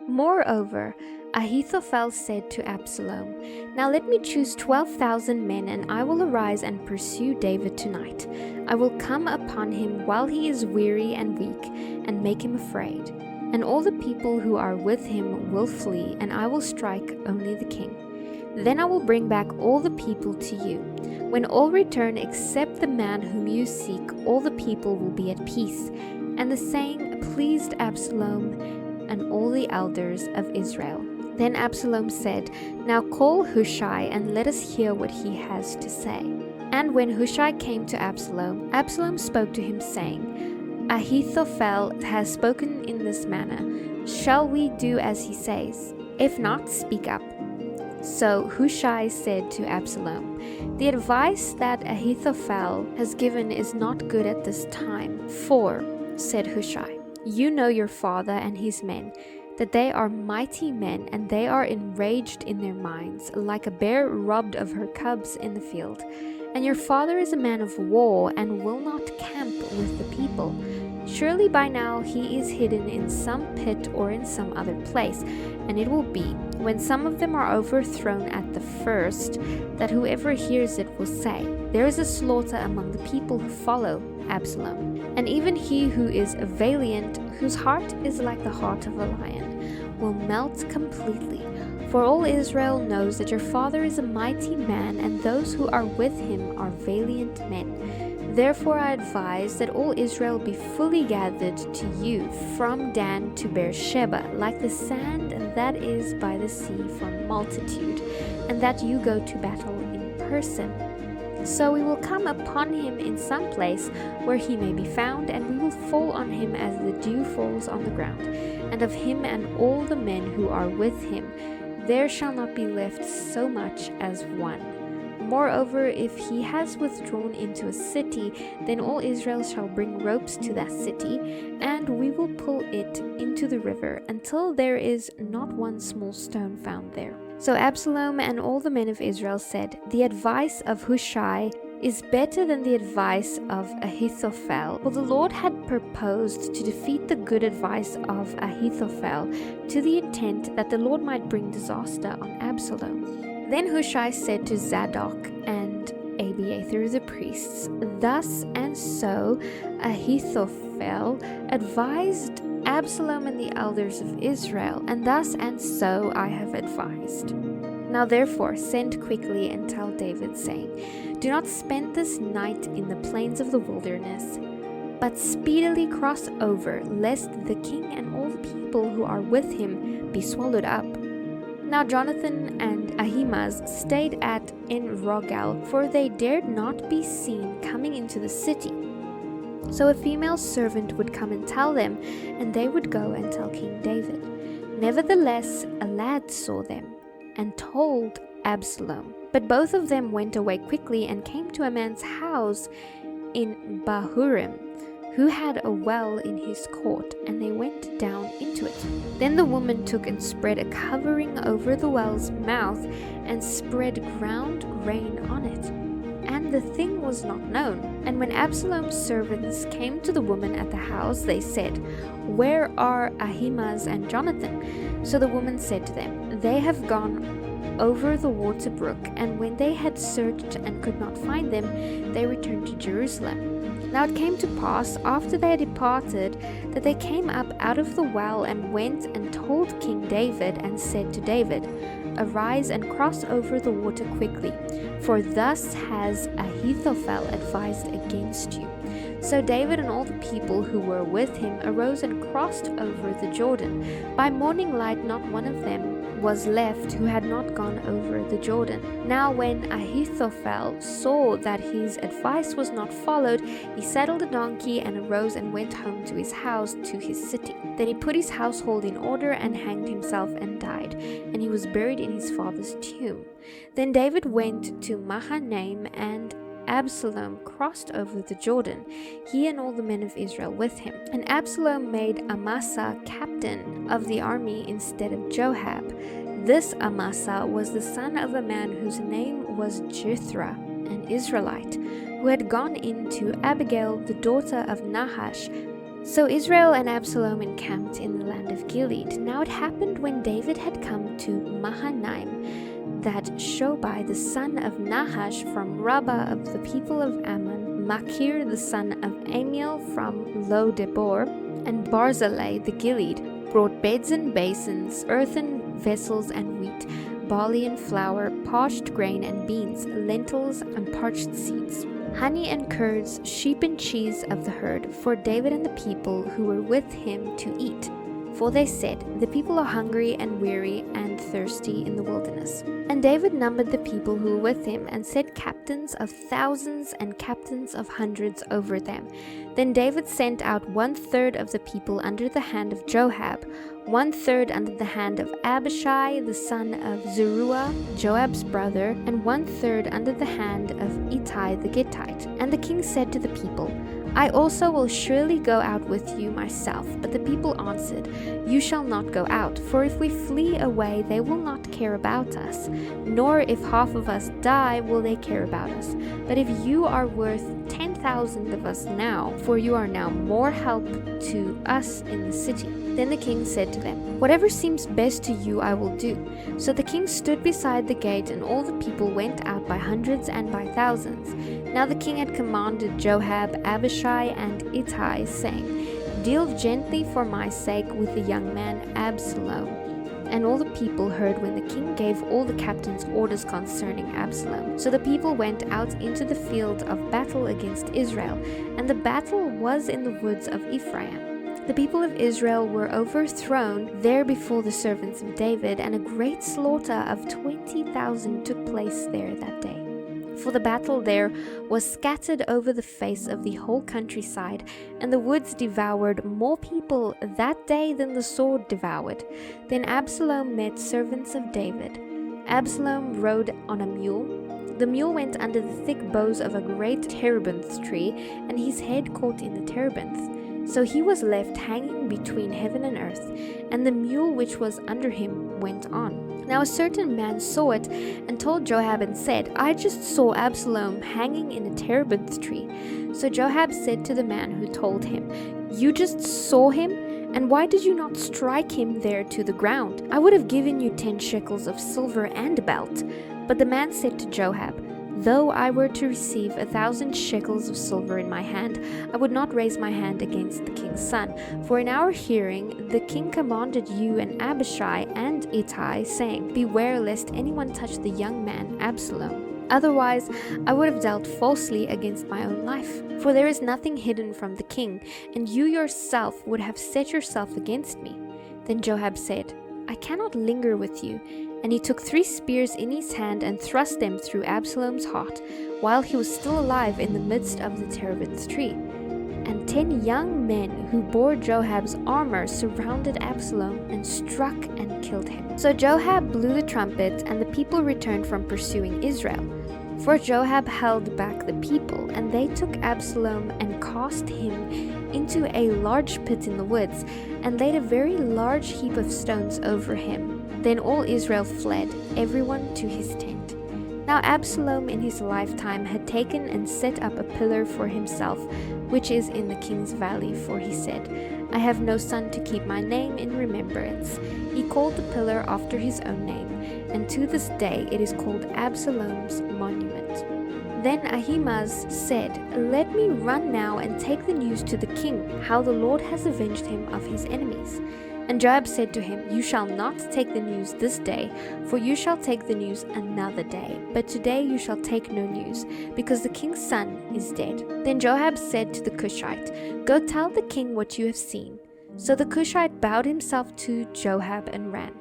Moreover, Ahithophel said to Absalom, "Now let me choose 12,000 men, and I will arise and pursue David tonight. I will come upon him while he is weary and weak, and make him afraid. And all the people who are with him will flee, and I will strike only the king. Then I will bring back all the people to you. When all return except the man whom you seek, all the people will be at peace." And the saying pleased Absalom and all the elders of Israel. Then Absalom said, "Now call Hushai, and let us hear what he has to say." And when Hushai came to Absalom, Absalom spoke to him, saying, "Ahithophel has spoken in this manner. Shall we do as he says? If not, speak up." So Hushai said to Absalom, "The advice that Ahithophel has given is not good at this time. For," said Hushai, "you know your father and his men, that they are mighty men, and they are enraged in their minds, like a bear robbed of her cubs in the field. And your father is a man of war, and will not camp with the people. Surely by now he is hidden in some pit or in some other place. And it will be, when some of them are overthrown at the first, that whoever hears it will say, 'There is a slaughter among the people who follow Absalom.' And even he who is valiant, whose heart is like the heart of a lion, will melt completely. For all Israel knows that your father is a mighty man, and those who are with him are valiant men. Therefore I advise that all Israel be fully gathered to you from Dan to Beersheba, like the sand that is by the sea for multitude, and that you go to battle in person. So we will come upon him in some place where he may be found, and we will fall on him as the dew falls on the ground. And of him and all the men who are with him, there shall not be left so much as one. Moreover, if he has withdrawn into a city, then all Israel shall bring ropes to that city, and we will pull it into the river until there is not one small stone found there." So Absalom and all the men of Israel said, "The advice of Hushai is better than the advice of Ahithophel." For the Lord had purposed to defeat the good advice of Ahithophel, to the intent that the Lord might bring disaster on Absalom. Then Hushai said to Zadok and Abiathar the priests, "Thus and so Ahithophel advised Absalom and the elders of Israel, and thus and so I have advised. Now therefore send quickly and tell David, saying, 'Do not spend this night in the plains of the wilderness, but speedily cross over, lest the king and all the people who are with him be swallowed up.' Now Jonathan and Ahimaaz stayed at En-Rogel, for they dared not be seen coming into the city. So a female servant would come and tell them, and they would go and tell King David. Nevertheless, a lad saw them, and told Absalom. But both of them went away quickly, and came to a man's house in Bahurim, who had a well in his court, and they went down into it. Then the woman took and spread a covering over the well's mouth, and spread ground grain on it. And the thing was not known. And when Absalom's servants came to the woman at the house, they said, 'Where are Ahimaaz and Jonathan?' So the woman said to them, 'They have gone over the water brook.' And when they had searched and could not find them, they returned to Jerusalem. Now it came to pass, after they had departed, that they came up out of the well, and went and told King David, and said to David, 'Arise and cross over the water quickly, for thus has Ahithophel advised against you.' So David and all the people who were with him arose and crossed over the Jordan. By morning light not one of them was left who had not gone over the Jordan. Now when Ahithophel saw that his advice was not followed, he saddled a donkey and arose and went home to his house, to his city. Then he put his household in order and hanged himself and died, and he was buried in his father's tomb. Then David went to Mahanaim, and Absalom crossed over the Jordan, he and all the men of Israel with him. And Absalom made Amasa captain of the army instead of Joab. This Amasa was the son of a man whose name was Jethro, an Israelite, who had gone in to Abigail, the daughter of Nahash, So Israel and Absalom encamped in the land of Gilead. Now it happened when David had come to Mahanaim that Shobai the son of Nahash from Rabbah of the people of Ammon, Machir the son of Amiel from Lo-Debar, and Barzillai the Gilead brought beds and basins, earthen vessels and wheat, barley and flour, parched grain and beans, lentils and parched seeds, honey and curds, sheep and cheese of the herd, for David and the people who were with him to eat. For they said, "The people are hungry and weary and thirsty in the wilderness." And David numbered the people who were with him, and set captains of thousands and captains of hundreds over them. Then David sent out 1/3 of the people under the hand of Joab, 1/3 under the hand of Abishai the son of Zeruiah, Joab's brother, and 1/3 under the hand of Ittai the Gittite. And the king said to the people, "I also will surely go out with you myself." But the people answered, "You shall not go out, for if we flee away, they will not care about us, nor if half of us die will they care about us. But if you are worth 10,000 of us now, for you are now more help to us in the city." Then the king said to them, "Whatever seems best to you I will do." So the king stood beside the gate, and all the people went out by hundreds and by thousands. Now the king had commanded Joab, Abishai, and Ittai, saying, "Deal gently for my sake with the young man Absalom." And all the people heard when the king gave all the captains orders concerning Absalom. So the people went out into the field of battle against Israel, and the battle was in the woods of Ephraim. The people of Israel were overthrown there before the servants of David, and a great slaughter of 20,000 took place there that day. For the battle there was scattered over the face of the whole countryside, and the woods devoured more people that day than the sword devoured. Then Absalom met servants of David. Absalom rode on a mule. The mule went under the thick boughs of a great terebinth tree, and his head caught in the terebinth. So he was left hanging between heaven and earth, and the mule which was under him went on. Now a certain man saw it, and told Joab and said, "I just saw Absalom hanging in a terebinth tree." So Joab said to the man who told him, "You just saw him? And why did you not strike him there to the ground? I would have given you 10 shekels of silver and a belt." But the man said to Joab, "Though I were to receive 1,000 shekels of silver in my hand, I would not raise my hand against the king's son. For in our hearing the king commanded you and Abishai and Ittai, saying, 'Beware lest anyone touch the young man Absalom.' Otherwise I would have dealt falsely against my own life. For there is nothing hidden from the king, and you yourself would have set yourself against me." Then Joab said, "I cannot linger with you." And he took 3 spears in his hand and thrust them through Absalom's heart, while he was still alive in the midst of the terebinth tree. And 10 young men who bore Joab's armor surrounded Absalom and struck and killed him. So Joab blew the trumpet, and the people returned from pursuing Israel. For Joab held back the people, and they took Absalom and cast him into a large pit in the woods, and laid a very large heap of stones over him. Then all Israel fled, everyone to his tent. Now Absalom in his lifetime had taken and set up a pillar for himself, which is in the king's valley, for he said, "I have no son to keep my name in remembrance." He called the pillar after his own name, and to this day it is called Absalom's monument. Then Ahimaaz said, "Let me run now and take the news to the king, how the Lord has avenged him of his enemies." And Joab said to him, "You shall not take the news this day, for you shall take the news another day. But today you shall take no news, because the king's son is dead." Then Joab said to the Cushite, "Go tell the king what you have seen." So the Cushite bowed himself to Joab and ran.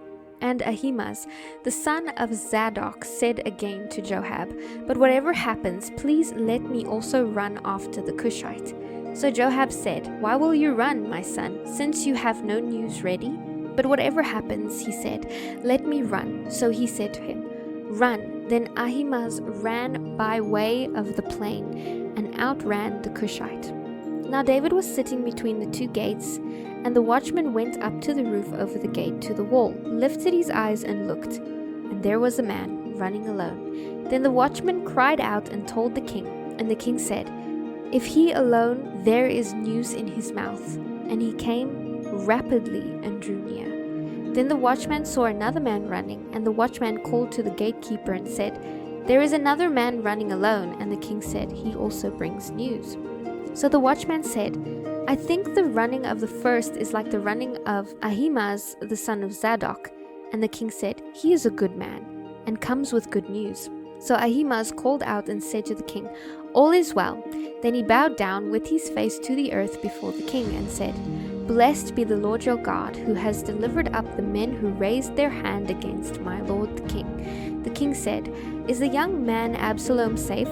And Ahimaaz, the son of Zadok, said again to Joab, "But whatever happens, please let me also run after the Cushite." So Joab said, "Why will you run, my son, since you have no news ready?" "But whatever happens," he said, "let me run." So he said to him, "Run." Then Ahimaaz ran by way of the plain, and outran the Cushite. Now David was sitting between the 2 gates, and the watchman went up to the roof over the gate to the wall, lifted his eyes and looked, and there was a man running alone. Then the watchman cried out and told the king, and the king said, "If he alone, there is news in his mouth." And he came rapidly and drew near. Then the watchman saw another man running, and the watchman called to the gatekeeper and said, "There is another man running alone." And the king said, "He also brings news." So the watchman said, "I think the running of the first is like the running of Ahimaaz the son of Zadok." And the king said, "He is a good man, and comes with good news." So Ahimaaz called out and said to the king, "All is well." Then he bowed down with his face to the earth before the king and said, "Blessed be the Lord your God, who has delivered up the men who raised their hand against my lord the king." The king said, "Is the young man Absalom safe?"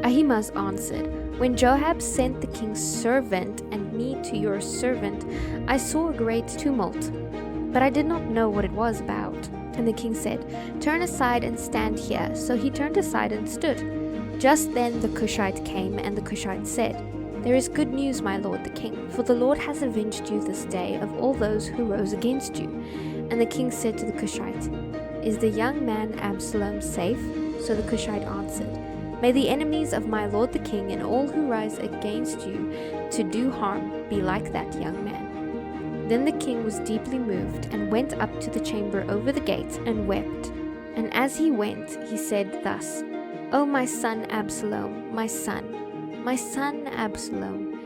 Ahimaaz answered, "When Joab sent the king's servant and me to your servant, I saw a great tumult, but I did not know what it was about." And the king said, "Turn aside and stand here." So he turned aside and stood. Just then the Cushite came, and the Cushite said, "There is good news, my lord the king, for the Lord has avenged you this day of all those who rose against you." And the king said to the Cushite, "Is the young man Absalom safe?" So the Cushite answered, "May the enemies of my lord the king and all who rise against you to do harm be like that young man." Then the king was deeply moved and went up to the chamber over the gate and wept. And as he went, he said thus, "O my son Absalom, my son Absalom,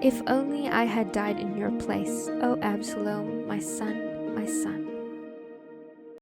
if only I had died in your place, O Absalom, my son, my son."